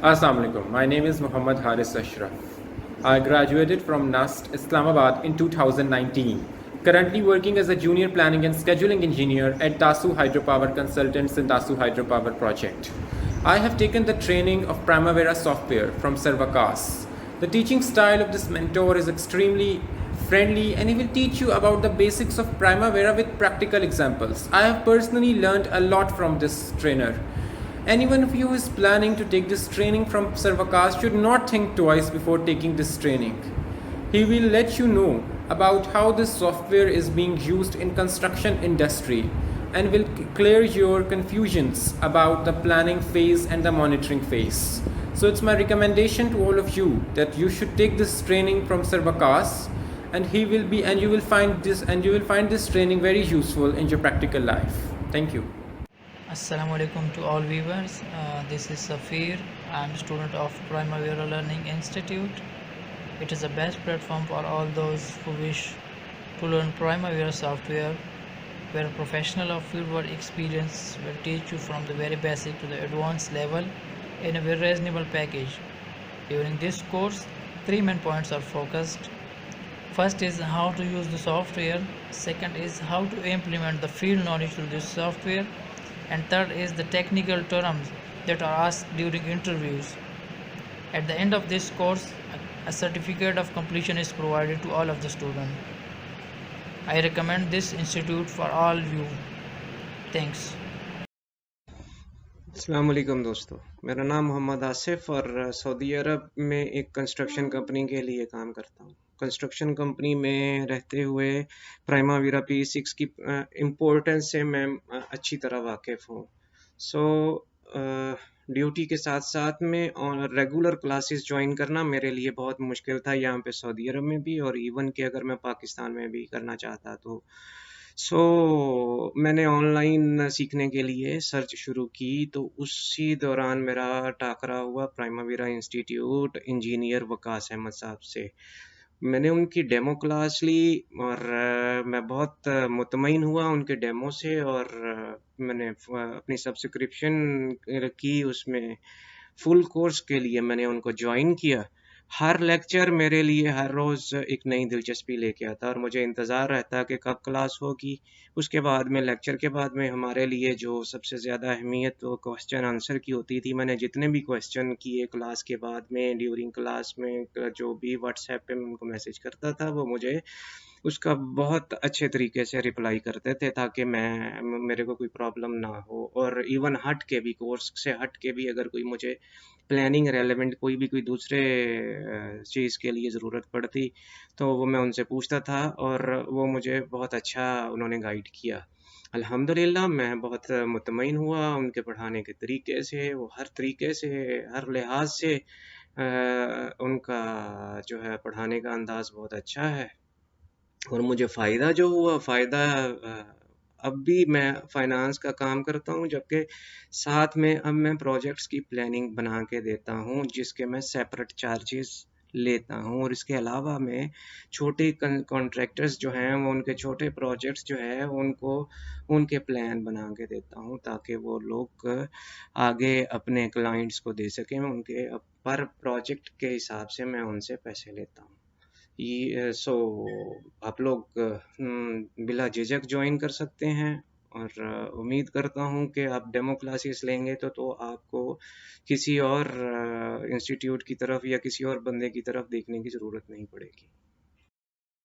Assalamu alaikum. My name is Muhammad Haris Ashraf. I graduated from NUST Islamabad in 2019. Currently working as a junior planning and scheduling engineer at Tasu Hydropower Consultants in Tasu Hydropower project. I have taken the training of Primavera software from Servakas. The teaching style of this mentor is extremely friendly and he will teach you about the basics of Primavera with practical examples. I have personally learned a lot from this trainer. Anyone of you who is planning to take this training from Servakas should not think twice before taking this training. He will let you know about how this software is being used in construction industry and will clear your confusions about the planning phase and the monitoring phase. So it's my recommendation to all of you that you should take this training from Servakas and you will find this training very useful in your practical life. Thank you. Assalamu alaikum to all viewers. This is Safir. I am a student of Primavera Learning Institute. It is the best platform for all those who wish to learn Primavera software, where a professional of fieldwork experience will teach you from the very basic to the advanced level in a very reasonable package. During this course, three main points are focused. First is how to use the software, second is how to implement the field knowledge to this software, and third is the technical terms that are asked during interviews. At the end of this course, a certificate of completion is provided to all of the students. I recommend this institute for all you. Thanks. अस्सलाम वालेकुम दोस्तों, मेरा नाम मोहम्मद आसिफ और Saudi अरब में एक construction company के लिए काम करता हूँ। कंस्ट्रक्शन कंपनी में रहते हुए प्राइमावीरा P6 की इम्पोर्टेंस से मैं अच्छी तरह वाकिफ़ हूँ। ड्यूटी के साथ साथ में और रेगुलर क्लासेस ज्वाइन करना मेरे लिए बहुत मुश्किल था यहाँ पे सऊदी अरब में भी, और इवन कि अगर मैं पाकिस्तान में भी करना चाहता तो मैंने ऑनलाइन सीखने के लिए सर्च शुरू की, तो उसी दौरान मेरा टाकरा हुआ Primavera institute engineer Waqas Ahmed साहब से। मैंने उनकी डेमो क्लास ली और मैं बहुत मुतमईन हुआ उनके डेमो से, और मैंने अपनी सब्सक्रिप्शन की उसमें फुल कोर्स के लिए मैंने उनको ज्वाइन किया। हर लेक्चर मेरे लिए हर रोज़ एक नई दिलचस्पी लेके आता और मुझे इंतज़ार रहता कि कब क्लास होगी। उसके बाद में लेक्चर के बाद में हमारे लिए जो सबसे ज़्यादा अहमियत वो क्वेश्चन आंसर की होती थी। मैंने जितने भी क्वेश्चन किए क्लास के बाद में, ड्यूरिंग क्लास में, जो भी व्हाट्सएप पे मैं उनको मैसेज करता था वो मुझे उसका बहुत अच्छे तरीके से रिप्लाई करते थे ताकि मेरे को कोई प्रॉब्लम ना हो। और इवन हट के भी, कोर्स से हट के भी अगर कोई मुझे प्लानिंग रेलेवेंट कोई दूसरे चीज़ के लिए ज़रूरत पड़ती तो वो मैं उनसे पूछता था और वो मुझे बहुत अच्छा उन्होंने गाइड किया। अल्हम्दुलिल्लाह मैं बहुत मुतमईन हुआ उनके पढ़ाने के तरीके से। वो हर तरीके से, हर लिहाज से उनका जो है पढ़ाने का अंदाज़ बहुत अच्छा है। और मुझे फ़ायदा जो हुआ, अब भी मैं फ़ाइनेंस का काम करता हूँ, जबकि साथ में अब मैं प्रोजेक्ट्स की प्लानिंग बना के देता हूँ जिसके मैं सेपरेट चार्जेस लेता हूँ। और इसके अलावा मैं छोटे कॉन्ट्रैक्टर्स जो हैं वो उनके छोटे प्रोजेक्ट्स जो है उनको उनके प्लान बना के देता हूँ ताकि वो लोग आगे अपने क्लाइंट्स को दे सकें। उनके पर प्रोजेक्ट के हिसाब से मैं उनसे पैसे लेता हूँ। आप लोग बिला झिझक ज्वाइन कर सकते हैं, और उम्मीद करता हूँ कि आप डेमो क्लासेस लेंगे तो आपको किसी और इंस्टीट्यूट की तरफ या किसी और बंदे की तरफ देखने की ज़रूरत नहीं पड़ेगी।